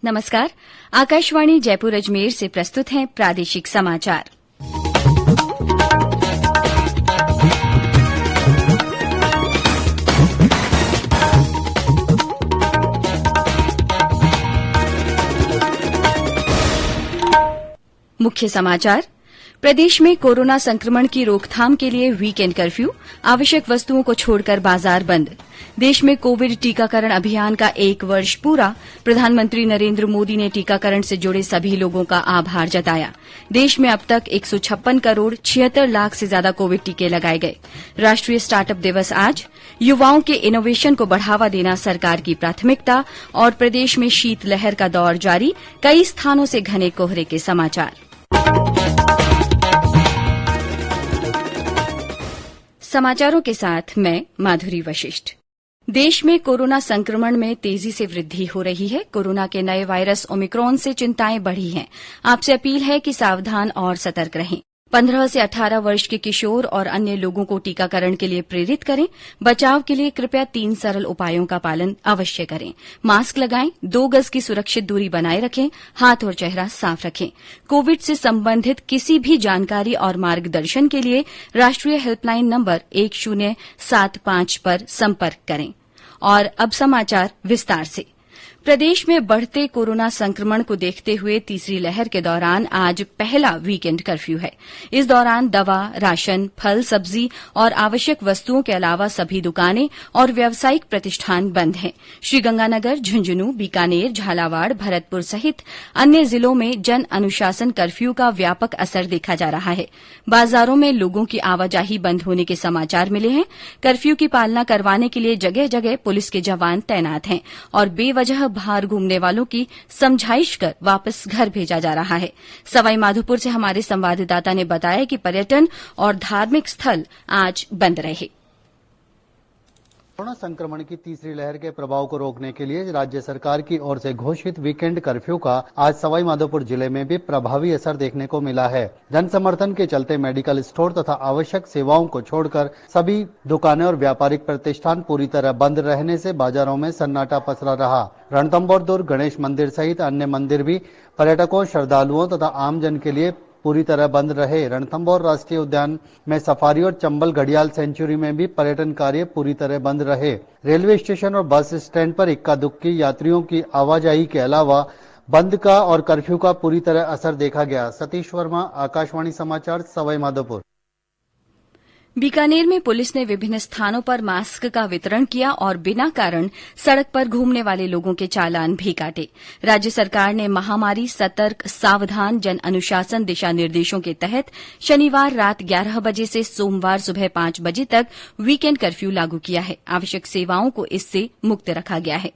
नमस्कार। आकाशवाणी जयपुर अजमेर से प्रस्तुत हैं प्रादेशिक समाचार। मुख्य समाचार। प्रदेश में कोरोना संक्रमण की रोकथाम के लिए वीकेंड कर्फ्यू, आवश्यक वस्तुओं को छोड़कर बाजार बंद। देश में कोविड टीकाकरण अभियान का 1 वर्ष पूरा, प्रधानमंत्री नरेंद्र मोदी ने टीकाकरण से जुड़े सभी लोगों का आभार जताया। देश में अब तक 156 करोड़ 76 लाख से ज्यादा कोविड टीके लगाए गए। राष्ट्रीय स्टार्टअप दिवस आज। युवाओं के इनोवेशन को बढ़ावा देना सरकार की प्राथमिकता। और प्रदेश में शीतलहर का दौर जारी, कई स्थानों से घने कोहरे के समाचार। समाचारों के साथ मैं माधुरी वशिष्ठ। देश में कोरोना संक्रमण में तेजी से वृद्धि हो रही है। कोरोना के नए वायरस ओमिक्रॉन से चिंताएं बढ़ी हैं। आपसे अपील है कि सावधान और सतर्क रहें। 15 से 18 वर्ष के किशोर और अन्य लोगों को टीकाकरण के लिए प्रेरित करें। बचाव के लिए कृपया 3 सरल उपायों का पालन अवश्य करें। मास्क लगाएं, 2 गज की सुरक्षित दूरी बनाए रखें, हाथ और चेहरा साफ रखें। कोविड से संबंधित किसी भी जानकारी और मार्गदर्शन के लिए राष्ट्रीय हेल्पलाइन नंबर 1075 पर संपर्क करें। और अब समाचार विस्तार से। प्रदेश में बढ़ते कोरोना संक्रमण को देखते हुए तीसरी लहर के दौरान आज पहला वीकेंड कर्फ्यू है। इस दौरान दवा, राशन, फल, सब्जी और आवश्यक वस्तुओं के अलावा सभी दुकानें और व्यावसायिक प्रतिष्ठान बंद हैं। श्रीगंगानगर, झुंझुनूं, बीकानेर, झालावाड़, भरतपुर सहित अन्य जिलों में जन अनुशासन कर्फ्यू का व्यापक असर देखा जा रहा है। बाजारों में लोगों की आवाजाही बंद होने के समाचार मिले हैं। कर्फ्यू की पालना करवाने के लिए जगह जगह पुलिस के जवान तैनात हैं और बेवजह बाहर घूमने वालों की समझाइश कर वापस घर भेजा जा रहा है। सवाई माधोपुर से हमारे संवाददाता ने बताया कि पर्यटन और धार्मिक स्थल आज बंद रहे। कोरोना संक्रमण की तीसरी लहर के प्रभाव को रोकने के लिए राज्य सरकार की ओर से घोषित वीकेंड कर्फ्यू का आज सवाई माधोपुर जिले में भी प्रभावी असर देखने को मिला है। जन समर्थन के चलते मेडिकल स्टोर तथा आवश्यक सेवाओं को छोड़कर सभी दुकानें और व्यापारिक प्रतिष्ठान पूरी तरह बंद रहने से बाजारों में सन्नाटा पसरा रहा। रणथंभौर दुर्ग गणेश मंदिर सहित अन्य मंदिर भी पर्यटकों, श्रद्धालुओं तथा आमजन के लिए पूरी तरह बंद रहे। रणथंभौर राष्ट्रीय उद्यान में सफारी और चंबल घड़ियाल सेंचुरी में भी पर्यटन कार्य पूरी तरह बंद रहे। रेलवे स्टेशन और बस स्टैंड पर इक्का दुक्की यात्रियों की आवाजाही के अलावा बंद का और कर्फ्यू का पूरी तरह असर देखा गया। सतीश वर्मा, आकाशवाणी समाचार, सवाई माधोपुर। बीकानेर में पुलिस ने विभिन्न स्थानों पर मास्क का वितरण किया और बिना कारण सड़क पर घूमने वाले लोगों के चालान भी काटे। राज्य सरकार ने महामारी सतर्क, सावधान, जन अनुशासन दिशा निर्देशों के तहत शनिवार रात 11 बजे से सोमवार सुबह 5 बजे तक वीकेंड कर्फ्यू लागू किया है। आवश्यक सेवाओं को इससे मुक्त रखा गया है।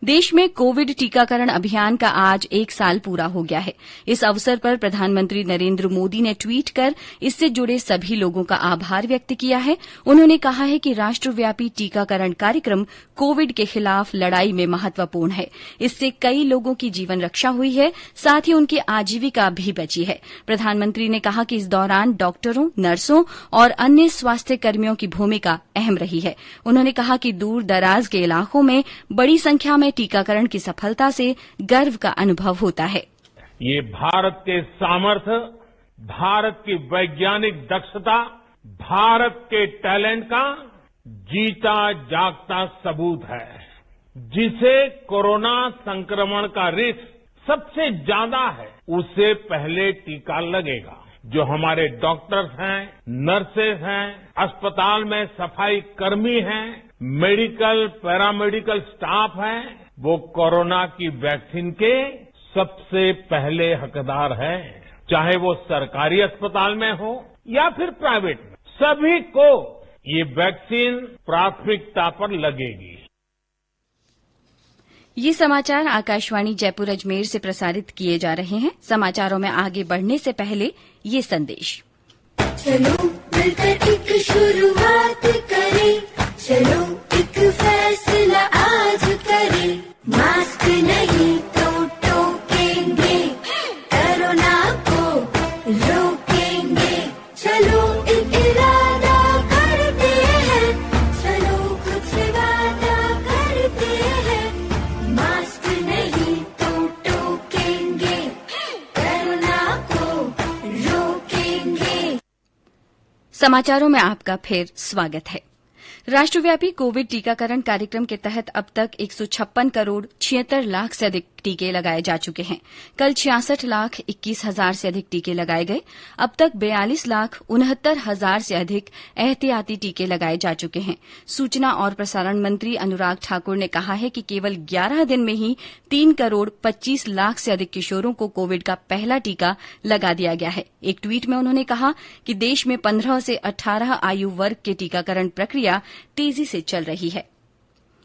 देश में कोविड टीकाकरण अभियान का आज 1 साल पूरा हो गया है। इस अवसर पर प्रधानमंत्री नरेंद्र मोदी ने ट्वीट कर इससे जुड़े सभी लोगों का आभार व्यक्त किया है। उन्होंने कहा है कि राष्ट्रव्यापी टीकाकरण कार्यक्रम कोविड के खिलाफ लड़ाई में महत्वपूर्ण है। इससे कई लोगों की जीवन रक्षा हुई है, साथ ही उनकी आजीविका भी बची है। प्रधानमंत्री ने कहा कि इस दौरान डॉक्टरों, नर्सों और अन्य स्वास्थ्य कर्मियों की भूमिका अहम रही है। उन्होंने कहा कि दूर दराज के इलाकों में बड़ी संख्या में टीकाकरण की सफलता से गर्व का अनुभव होता है। ये भारत के सामर्थ्य, भारत की वैज्ञानिक दक्षता, भारत के टैलेंट का जीता जागता सबूत है। जिसे कोरोना संक्रमण का रिस्क सबसे ज्यादा है, उससे पहले टीका लगेगा। जो हमारे डॉक्टर्स हैं, नर्सेज हैं, अस्पताल में सफाई कर्मी हैं, मेडिकल, पैरामेडिकल स्टाफ हैं, वो कोरोना की वैक्सीन के सबसे पहले हकदार हैं। चाहे वो सरकारी अस्पताल में हो या फिर प्राइवेट में, सभी को ये वैक्सीन प्राथमिकता पर लगेगी। ये समाचार आकाशवाणी जयपुर अजमेर से प्रसारित किए जा रहे हैं। समाचारों में आगे बढ़ने से पहले ये संदेश। चलो मिलकर एक शुरुआत करें, चलो एक फैसला आज करें। मास्क नहीं तो टोकेंगे, कोरोना को रोकेंगे। चलो एक इरादा करते हैं, चलो कुछ वादा करते हैं। मास्क नहीं तो समाचारों में आपका फिर स्वागत है। राष्ट्रव्यापी कोविड टीकाकरण कार्यक्रम के तहत अब तक 156 करोड़ 76 लाख से अधिक टीके लगाए जा चुके हैं। कल 66 लाख 21 हजार से अधिक टीके लगाए गए। अब तक 42 लाख 69 हजार से अधिक एहतियाती टीके लगाए जा चुके हैं। सूचना और प्रसारण मंत्री अनुराग ठाकुर ने कहा है कि केवल 11 दिन में ही 3 करोड़ 25 लाख से अधिक किशोरों को कोविड का पहला टीका लगा दिया गया है। एक ट्वीट में उन्होंने कहा कि देश में 15 से 18 आयु वर्ग के टीकाकरण प्रक्रिया तेजी से चल रही है।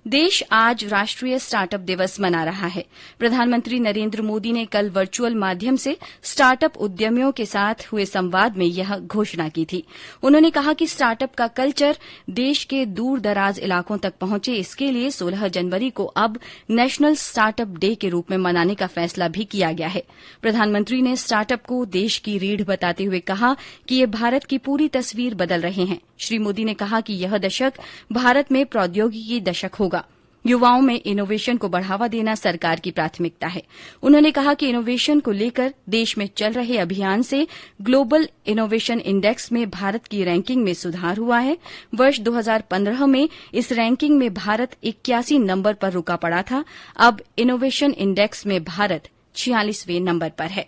देश आज राष्ट्रीय स्टार्टअप दिवस मना रहा है। प्रधानमंत्री नरेंद्र मोदी ने कल वर्चुअल माध्यम से स्टार्टअप उद्यमियों के साथ हुए संवाद में यह घोषणा की थी। उन्होंने कहा कि स्टार्टअप का कल्चर देश के दूर दराज इलाकों तक पहुंचे, इसके लिए 16 जनवरी को अब नेशनल स्टार्टअप डे के रूप में मनाने का फैसला भी किया गया है। प्रधानमंत्री ने स्टार्टअप को देश की रीढ़ बताते हुए कहा कि ये भारत की पूरी तस्वीर बदल रहे हैं। श्री मोदी ने कहा कि यह दशक भारत में प्रौद्योगिकी दशक होगा। युवाओं में इनोवेशन को बढ़ावा देना सरकार की प्राथमिकता है। उन्होंने कहा कि इनोवेशन को लेकर देश में चल रहे अभियान से ग्लोबल इनोवेशन इंडेक्स में भारत की रैंकिंग में सुधार हुआ है। वर्ष 2015 में इस रैंकिंग में भारत 81 नंबर पर रुका पड़ा था। अब इनोवेशन इंडेक्स में भारत 46वें नंबर पर है।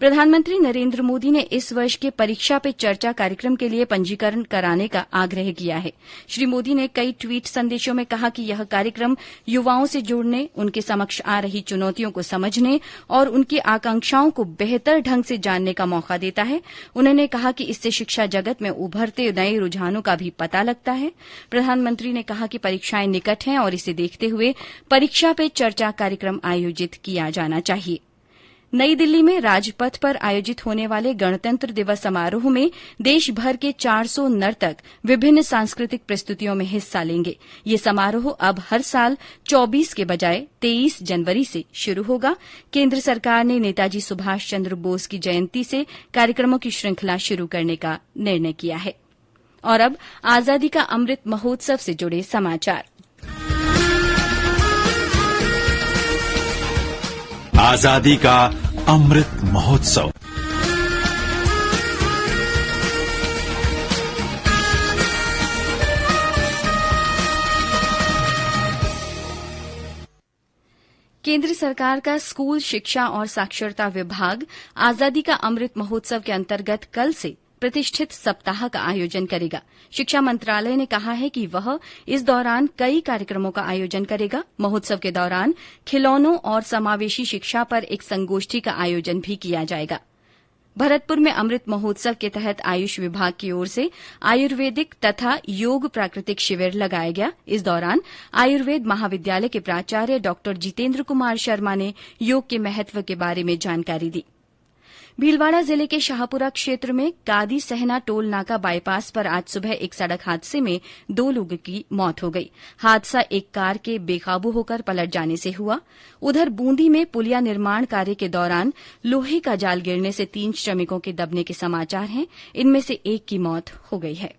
प्रधानमंत्री नरेंद्र मोदी ने इस वर्ष के परीक्षा पे चर्चा कार्यक्रम के लिए पंजीकरण कराने का आग्रह किया है। श्री मोदी ने कई ट्वीट संदेशों में कहा कि यह कार्यक्रम युवाओं से जुड़ने, उनके समक्ष आ रही चुनौतियों को समझने और उनकी आकांक्षाओं को बेहतर ढंग से जानने का मौका देता है। उन्होंने कहा कि इससे शिक्षा जगत में उभरते नए रुझानों का भी पता लगता है। प्रधानमंत्री ने कहा कि परीक्षाएं निकट हैं और इसे देखते हुए परीक्षा पे चर्चा कार्यक्रम आयोजित किया जाना चाहिए। नई दिल्ली में राजपथ पर आयोजित होने वाले गणतंत्र दिवस समारोह में देश भर के 400 नर्तक विभिन्न सांस्कृतिक प्रस्तुतियों में हिस्सा लेंगे। ये समारोह अब हर साल 24 के बजाय 23 जनवरी से शुरू होगा। केंद्र सरकार ने नेताजी सुभाष चंद्र बोस की जयंती से कार्यक्रमों की श्रृंखला शुरू करने का निर्णय किया है। और अब आजादी का अमृत महोत्सव से जुड़े समाचार। आजादी का अमृत महोत्सव। केंद्र सरकार का स्कूल शिक्षा और साक्षरता विभाग आजादी का अमृत महोत्सव के अंतर्गत कल से प्रतिष्ठित सप्ताह का आयोजन करेगा। शिक्षा मंत्रालय ने कहा है कि वह इस दौरान कई कार्यक्रमों का आयोजन करेगा। महोत्सव के दौरान खिलौनों और समावेशी शिक्षा पर एक संगोष्ठी का आयोजन भी किया जाएगा। भरतपुर में अमृत महोत्सव के तहत आयुष विभाग की ओर से आयुर्वेदिक तथा योग प्राकृतिक शिविर लगाया गया। इस दौरान आयुर्वेद महाविद्यालय के प्राचार्य डॉ जितेंद्र कुमार शर्मा ने योग के महत्व के बारे में जानकारी दी। भीलवाड़ा जिले के शाहपुरा क्षेत्र में कादी सहना टोल नाका बाईपास पर आज सुबह एक सड़क हादसे में 2 लोगों की मौत हो गई। हादसा एक कार के बेकाबू होकर पलट जाने से हुआ। उधर बूंदी में पुलिया निर्माण कार्य के दौरान लोहे का जाल गिरने से 3 श्रमिकों के दबने के समाचार हैं। इनमें से एक की मौत हो गई है।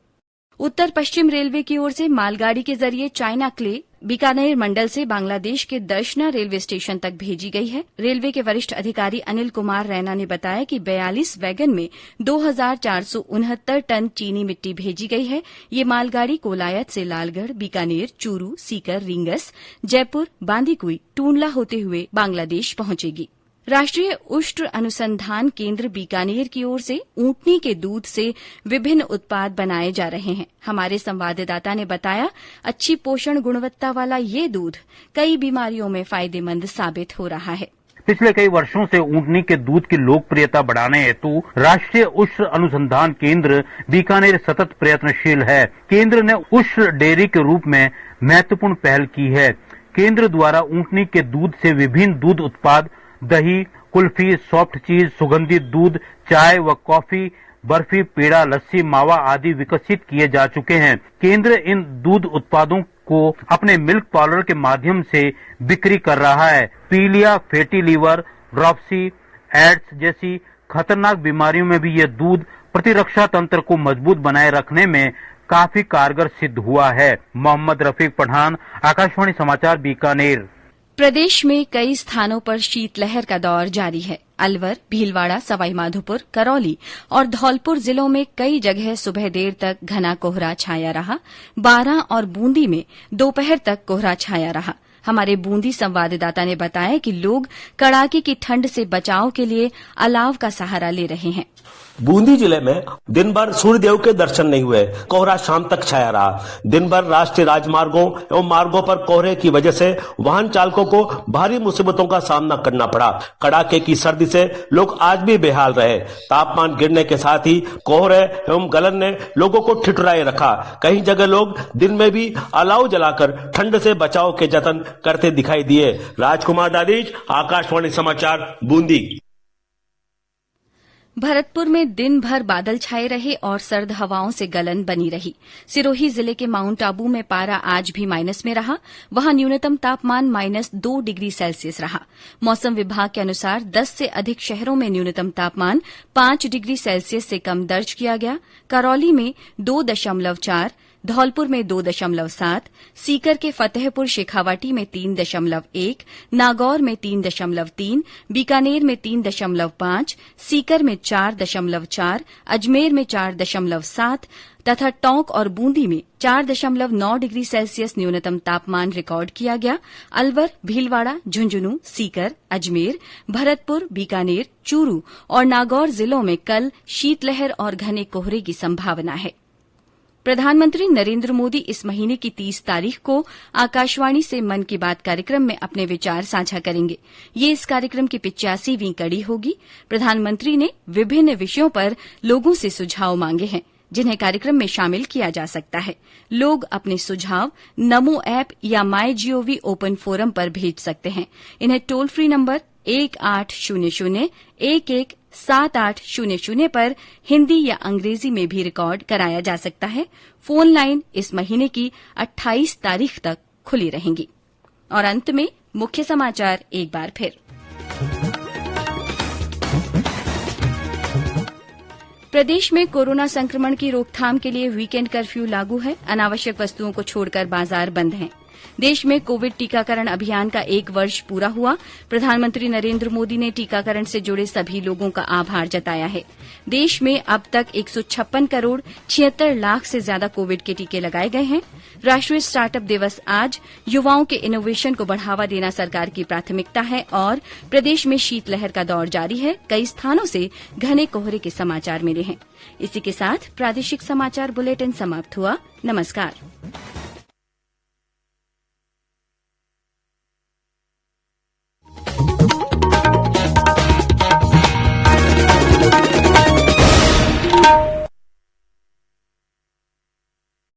उत्तर पश्चिम रेलवे की ओर से मालगाड़ी के जरिए चाइना क्ले बीकानेर मंडल से बांग्लादेश के दर्शना रेलवे स्टेशन तक भेजी गई है। रेलवे के वरिष्ठ अधिकारी अनिल कुमार रैना ने बताया कि 42 वैगन में 2469 टन चीनी मिट्टी भेजी गई है। ये मालगाड़ी कोलायत से लालगढ़, बीकानेर, चूरू, सीकर, रींगस, जयपुर, बांदीकुई, टूंडला होते हुए बांग्लादेश पहुंचेगी। राष्ट्रीय उष्ण अनुसंधान केंद्र बीकानेर की ओर से ऊंटनी के दूध से विभिन्न उत्पाद बनाए जा रहे हैं। हमारे संवाददाता ने बताया, अच्छी पोषण गुणवत्ता वाला ये दूध कई बीमारियों में फायदेमंद साबित हो रहा है। पिछले कई वर्षों से ऊंटनी के दूध की लोकप्रियता बढ़ाने हेतु राष्ट्रीय उष्ण अनुसंधान केंद्र बीकानेर सतत प्रयत्नशील है। केंद्र ने उष्ण डेयरी के रूप में महत्वपूर्ण पहल की है। केंद्र द्वारा ऊंटनी के दूध से विभिन्न दूध उत्पाद, दही, कुल्फी, सॉफ्ट चीज, सुगंधित दूध, चाय व कॉफी, बर्फी, पेड़ा, लस्सी, मावा आदि विकसित किए जा चुके हैं। केंद्र इन दूध उत्पादों को अपने मिल्क पार्लर के माध्यम से बिक्री कर रहा है। पीलिया, फैटी लीवर, ड्रॉपसी, एड्स जैसी खतरनाक बीमारियों में भी यह दूध प्रतिरक्षा तंत्र को मजबूत बनाए रखने में काफी कारगर सिद्ध हुआ है। मोहम्मद रफीक पठान, आकाशवाणी समाचार, बीकानेर। प्रदेश में कई स्थानों पर शीतलहर का दौर जारी है। अलवर, भीलवाड़ा, सवाईमाधोपुर, करौली और धौलपुर जिलों में कई जगह सुबह देर तक घना कोहरा छाया रहा। बारां और बूंदी में दोपहर तक कोहरा छाया रहा। हमारे बूंदी संवाददाता ने बताया कि लोग कड़ाके की ठंड से बचाव के लिए अलाव का सहारा ले रहे हैं। बूंदी जिले में दिन भर सूर्यदेव के दर्शन नहीं हुए। कोहरा शाम तक छाया रहा। दिन भर राष्ट्रीय राजमार्गों एवं मार्गों पर कोहरे की वजह से वाहन चालकों को भारी मुसीबतों का सामना करना पड़ा। कड़ाके की सर्दी से लोग आज भी बेहाल रहे। तापमान गिरने के साथ ही कोहरे एवं गलन ने लोगों को ठिठुराए रखा। कई जगह लोग दिन में भी अलाव जलाकर ठंड से बचाव के जतन करते दिखाई दिए। राजकुमार दादीज, आकाशवाणी समाचार, बूंदी। भरतपुर में दिन भर बादल छाए रहे और सर्द हवाओं से गलन बनी रही। सिरोही जिले के माउंट आबू में पारा आज भी माइनस में रहा। वहां न्यूनतम तापमान -2 डिग्री सेल्सियस रहा। मौसम विभाग के अनुसार 10 से अधिक शहरों में न्यूनतम तापमान 5 डिग्री सेल्सियस से कम दर्ज किया गया। करौली में 2.4, धौलपुर में 2.7, सीकर के फतेहपुर शेखावाटी में 3.1, नागौर में 3.3, बीकानेर में 3.5, सीकर में 4.4, अजमेर में 4.7 तथा टोंक और बूंदी में 4.9 डिग्री सेल्सियस न्यूनतम तापमान रिकॉर्ड किया गया। अलवर, भीलवाड़ा, झुंझुनू, सीकर, अजमेर, भरतपुर, बीकानेर, चूरू और नागौर जिलों में कल शीतलहर और घने कोहरे की संभावना है। प्रधानमंत्री नरेंद्र मोदी इस महीने की 30 तारीख को आकाशवाणी से मन की बात कार्यक्रम में अपने विचार साझा करेंगे। ये इस कार्यक्रम की 85वीं कड़ी होगी। प्रधानमंत्री ने विभिन्न विषयों पर लोगों से सुझाव मांगे हैं, जिन्हें कार्यक्रम में शामिल किया जा सकता है। लोग अपने सुझाव नमो ऐप या माईजीओवी ओपन फोरम पर भेज सकते हैं। इन्हें टोल फ्री नंबर 1800-117800 पर हिंदी या अंग्रेजी में भी रिकॉर्ड कराया जा सकता है। फोन लाइन इस महीने की 28 तारीख तक खुली रहेंगी। और अंत में मुख्य समाचार एक बार फिर। प्रदेश में कोरोना संक्रमण की रोकथाम के लिए वीकेंड कर्फ्यू लागू है। अनावश्यक वस्तुओं को छोड़कर बाजार बंद हैं। देश में कोविड टीकाकरण अभियान का 1 वर्ष पूरा हुआ। प्रधानमंत्री नरेंद्र मोदी ने टीकाकरण से जुड़े सभी लोगों का आभार जताया है। देश में अब तक 156 करोड़ 76 लाख से ज्यादा कोविड के टीके लगाए गए हैं। राष्ट्रीय स्टार्टअप दिवस आज। युवाओं के इनोवेशन को बढ़ावा देना सरकार की प्राथमिकता है। और प्रदेश में शीतलहर का दौर जारी है। कई स्थानों से घने कोहरे के समाचार मिले हैं। इसी के साथ प्रादेशिक समाचार बुलेटिन समाप्त हुआ। नमस्कार।